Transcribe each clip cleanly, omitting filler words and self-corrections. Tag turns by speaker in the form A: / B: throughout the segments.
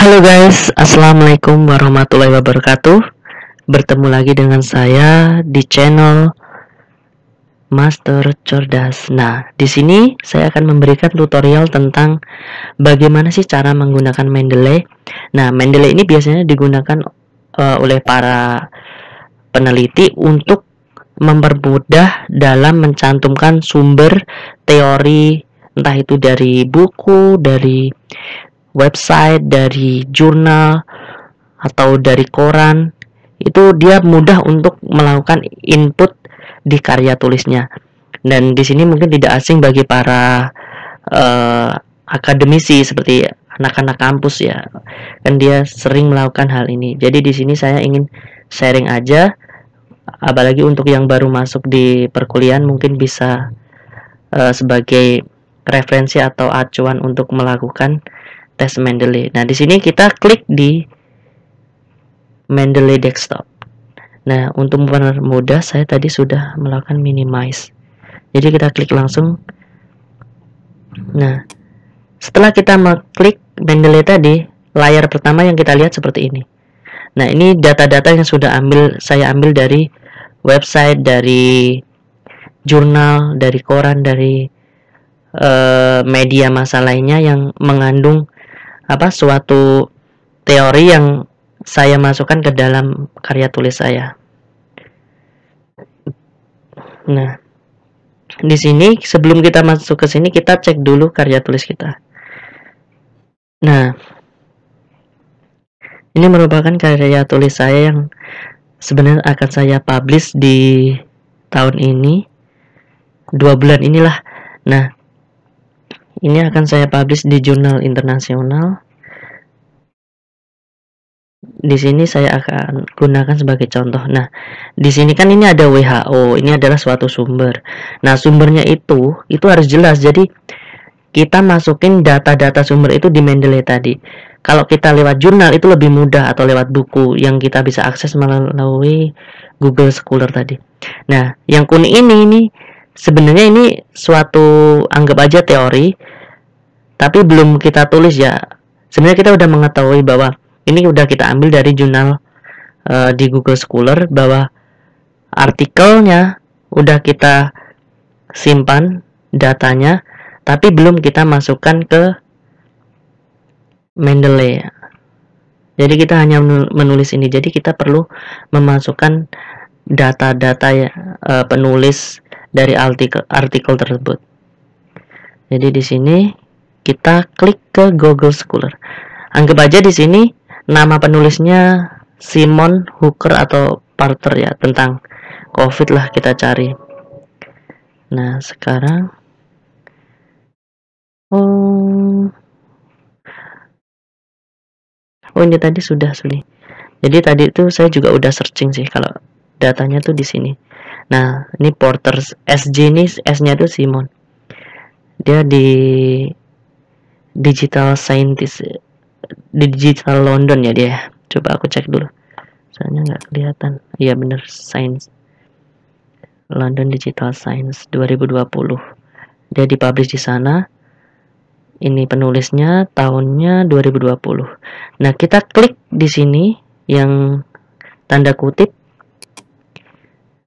A: Halo guys, assalamualaikum warahmatullahi wabarakatuh. Bertemu lagi dengan saya di channel Master Cerdas. Nah, di sini saya akan memberikan tutorial tentang bagaimana sih cara menggunakan Mendeley. Nah, Mendeley ini biasanya digunakan oleh para peneliti untuk mempermudah dalam mencantumkan sumber teori, entah itu dari buku, dari website, dari jurnal, atau dari koran. Itu dia mudah untuk melakukan input di karya tulisnya. Dan di sini mungkin tidak asing bagi para akademisi seperti anak-anak kampus ya. Kan dia sering melakukan hal ini. Jadi di sini saya ingin sharing aja, apalagi untuk yang baru masuk di perkuliahan mungkin bisa sebagai referensi atau acuan untuk melakukan tes Mendeley. Nah, di sini kita klik di Mendeley Desktop. Nah, untuk mempermudah saya tadi sudah melakukan minimize. Jadi kita klik langsung. Nah, setelah kita mengklik Mendeley tadi, layar pertama yang kita lihat seperti ini. Nah, ini data-data yang sudah saya ambil dari website, dari jurnal, dari koran, dari media massa lainnya yang mengandung suatu teori yang saya masukkan ke dalam karya tulis saya. Nah, di sini sebelum kita masuk ke sini kita cek dulu karya tulis kita. Nah, ini merupakan karya tulis saya yang sebenarnya akan saya publish di tahun ini, 2 bulan inilah. Nah, ini akan saya publish di jurnal internasional. Di sini saya akan gunakan sebagai contoh. Nah, di sini kan ini ada WHO, ini adalah suatu sumber. Nah, sumbernya itu harus jelas. Jadi kita masukin data-data sumber itu di Mendeley tadi. Kalau kita lewat jurnal itu lebih mudah, atau lewat buku yang kita bisa akses melalui Google Scholar tadi. Nah, yang kuning ini sebenarnya ini suatu, anggap aja teori, tapi belum kita tulis ya. Sebenarnya kita udah mengetahui bahwa ini udah kita ambil dari jurnal di Google Scholar, bahwa artikelnya udah kita simpan datanya, tapi belum kita masukkan ke Mendeley. Jadi kita hanya menulis ini. Jadi kita perlu memasukkan data-data penulis dari artikel tersebut. Jadi di sini kita klik ke Google Scholar. Anggap aja di sini nama penulisnya Simon Hooker atau Parter ya, tentang COVID lah kita cari. Nah, sekarang ini tadi sudah sih. Jadi tadi itu saya juga udah searching sih kalau datanya tuh di sini. Nah, ini Porter SJ, ini S-nya tuh Simon. Dia di Digital Scientist, di Digital London ya dia. Coba aku cek dulu. Soalnya nggak kelihatan. Iya bener, Science. London Digital Science 2020. Dia dipublish di sana. Ini penulisnya tahunnya 2020. Nah, kita klik di sini yang tanda kutip.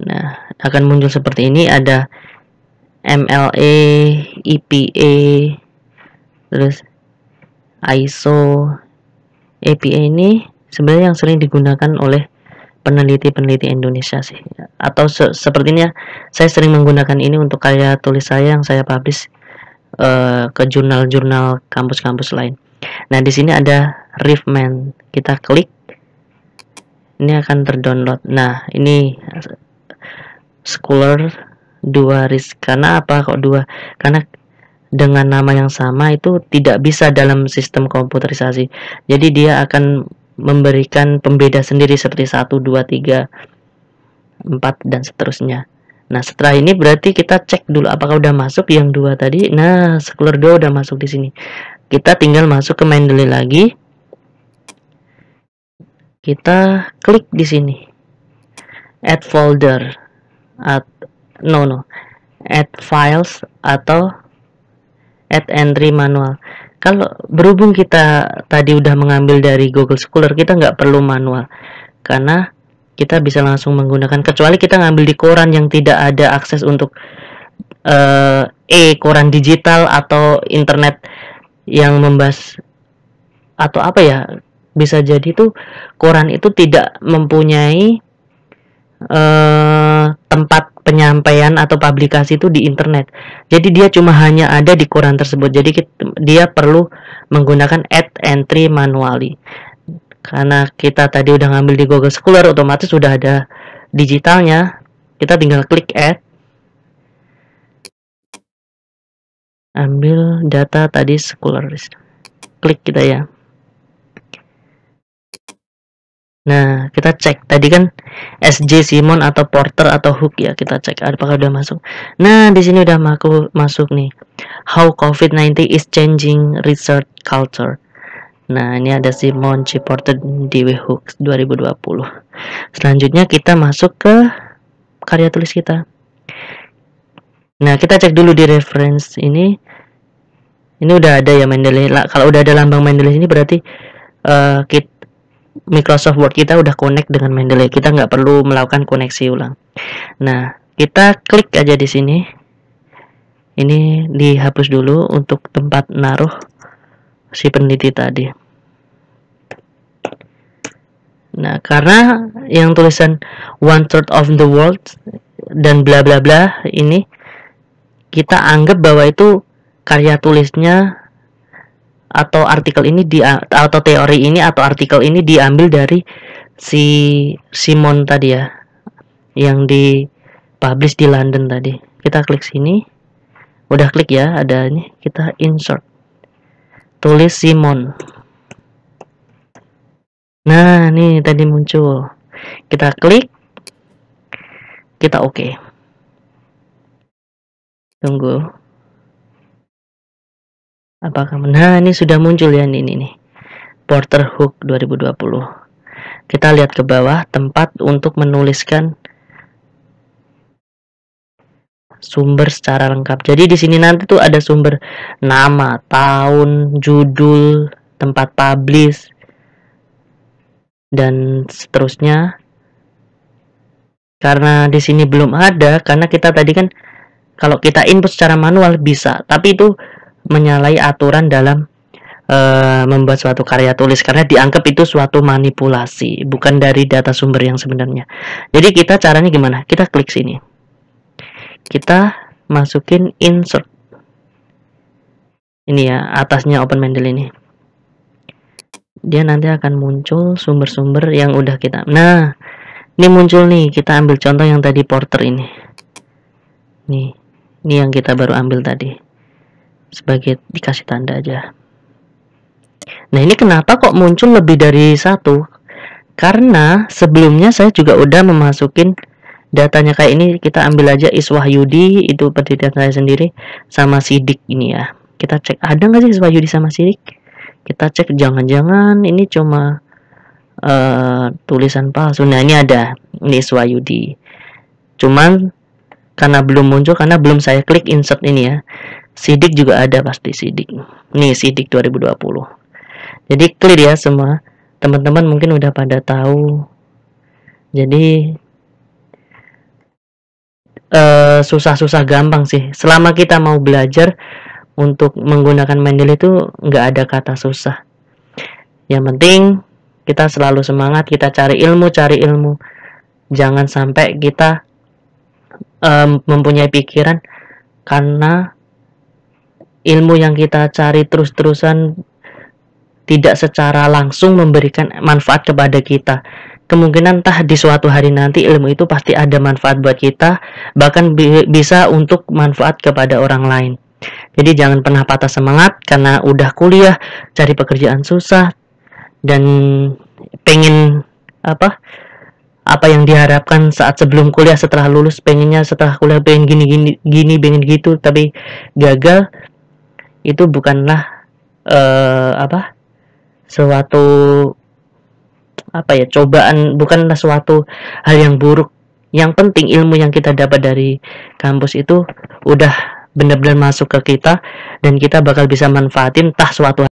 A: Nah, akan muncul seperti ini, ada MLA, EPA, terus ISO. EPA ini sebenarnya yang sering digunakan oleh peneliti-peneliti Indonesia sih. Atau sepertinya saya sering menggunakan ini untuk karya tulis saya yang saya publish ke jurnal-jurnal kampus-kampus lain. Nah, di sini ada Riffman. Kita klik. Ini akan terdownload. Nah, ini Scholar 2 RIS. Karena apa kok 2? Karena dengan nama yang sama itu tidak bisa dalam sistem komputerisasi. Jadi dia akan memberikan pembeda sendiri seperti 1, 2, 3, 4 dan seterusnya. Nah, setelah ini berarti kita cek dulu apakah udah masuk yang 2 tadi. Nah, Scholar 2 udah masuk di sini. Kita tinggal masuk ke Mendeley lagi. Kita klik di sini. Add folder. Add files atau add entry manual. Kalau berhubung kita tadi udah mengambil dari Google Scholar, kita nggak perlu manual, karena kita bisa langsung menggunakan, kecuali kita ngambil di koran yang tidak ada akses untuk koran digital atau internet yang membahas, atau apa ya, bisa jadi tuh koran itu tidak mempunyai tempat penyampaian atau publikasi itu di internet. Jadi dia cuma hanya ada di koran tersebut. Jadi dia perlu menggunakan add entry manually. Karena kita tadi udah ngambil di Google Scholar, otomatis sudah ada digitalnya. Kita tinggal klik add. Ambil data tadi Scholar. Klik kita ya. Nah, kita cek tadi kan SJ Simon atau Porter atau Hook ya, kita cek apakah udah masuk. Nah, di sini udah masuk nih. How COVID-19 is changing research culture. Nah, ini ada Simon C. Porter di Hook 2020. Selanjutnya kita masuk ke karya tulis kita. Nah, kita cek dulu di reference ini. Ini udah ada ya Mendeley. Kalau udah ada lambang Mendeley ini berarti Microsoft Word kita udah connect dengan Mendeley. Kita nggak perlu melakukan koneksi ulang. Nah, kita klik aja di sini. Ini dihapus dulu untuk tempat naruh si peneliti tadi. Nah, karena yang tulisan 1/3 of the world dan bla bla bla ini, kita anggap bahwa itu karya tulisnya atau artikel ini atau teori ini atau artikel ini diambil dari si Simon tadi ya, yang di publish di London tadi. Kita klik sini, udah klik ya, ada ini, kita insert tulis Simon. Nah, nih tadi muncul, kita klik, kita oke. Tunggu. Apakah nah ini sudah muncul ya, ini nih Porter Hook 2020. Kita lihat ke bawah, tempat untuk menuliskan sumber secara lengkap. Jadi di sini nanti tuh ada sumber nama, tahun, judul, tempat publish dan seterusnya. Karena di sini belum ada, karena kita tadi kan kalau kita input secara manual bisa, tapi itu menyalahi aturan dalam membuat suatu karya tulis, karena dianggap itu suatu manipulasi, bukan dari data sumber yang sebenarnya. Jadi kita caranya gimana? Kita klik sini, kita masukin insert ini ya, atasnya Open Mendeley ini, dia nanti akan muncul sumber-sumber yang udah kita. Nah, ini muncul nih, kita ambil contoh yang tadi Porter ini. Nih, ini yang kita baru ambil tadi, sebagai dikasih tanda aja. Nah, ini kenapa kok muncul lebih dari satu? Karena sebelumnya saya juga udah memasukin datanya kayak ini. Kita ambil aja Iswahyudi, itu penelitian saya sendiri, sama Sidik ini ya. Kita cek ada nggak sih Iswahyudi sama Sidik. Kita cek, jangan-jangan ini cuma tulisan palsu. Nah, ini ada, ini Iswahyudi. Cuman karena belum muncul, karena belum saya klik insert ini ya. Sidik juga ada pasti, Sidik. Nih, Sidik 2020. Jadi clear ya semua. Teman-teman mungkin udah pada tahu. Jadi susah-susah gampang sih. Selama kita mau belajar untuk menggunakan Mendeley itu nggak ada kata susah. Yang penting kita selalu semangat, kita cari ilmu. Jangan sampai kita mempunyai pikiran karena ilmu yang kita cari terus-terusan tidak secara langsung memberikan manfaat kepada kita. Kemungkinan entah di suatu hari nanti ilmu itu pasti ada manfaat buat kita, bahkan bisa untuk manfaat kepada orang lain. Jadi jangan pernah patah semangat karena udah kuliah, cari pekerjaan susah, dan pengen apa yang diharapkan saat sebelum kuliah, setelah lulus pengennya setelah kuliah pengen gini pengen gitu, tapi gagal. Itu bukanlah suatu cobaan, bukanlah suatu hal yang buruk. Yang penting ilmu yang kita dapat dari kampus itu udah benar-benar masuk ke kita dan kita bakal bisa manfaatin entah suatu